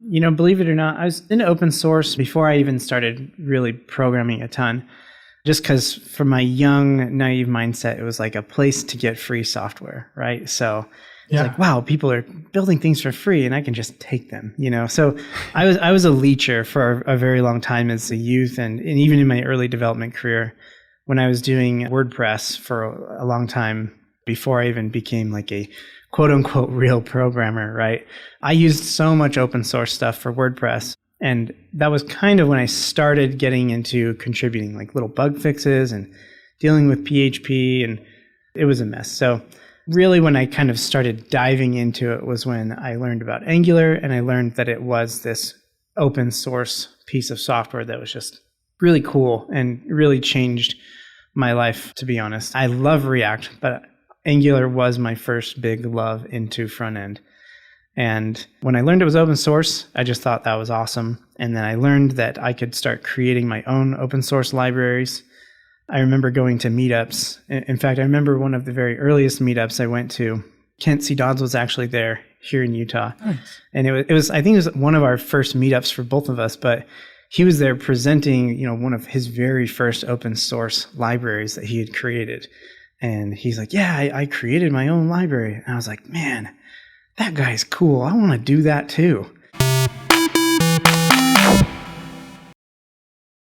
Believe it or not, I was in open source before I even started really programming a ton. Just because from my young, naive mindset, it was like a place to get free software, right? So it's like, wow, people are building things for free and I can just take them, So I was a leecher for a very long time as a youth and even in my early development career when I was doing WordPress for a long time before I even became like a quote unquote real programmer, right? I used so much open source stuff for WordPress. And that was kind of when I started getting into contributing like little bug fixes and dealing with PHP, and it was a mess. So really when I kind of started diving into it was when I learned about Angular, and I learned that it was this open source piece of software that was just really cool and really changed my life, to be honest. I love React, but Angular was my first big love into front end. And when I learned it was open source, I just thought that was awesome. And then I learned that I could start creating my own open source libraries. I remember going to meetups. In fact, I remember one of the very earliest meetups I went to. Kent C. Dodds was actually there here in Utah. Nice. And it was I think it was one of our first meetups for both of us, but he was there presenting, one of his very first open source libraries that he had created. And he's like, yeah, I created my own library. And I was like, man, that guy's cool. I want to do that too.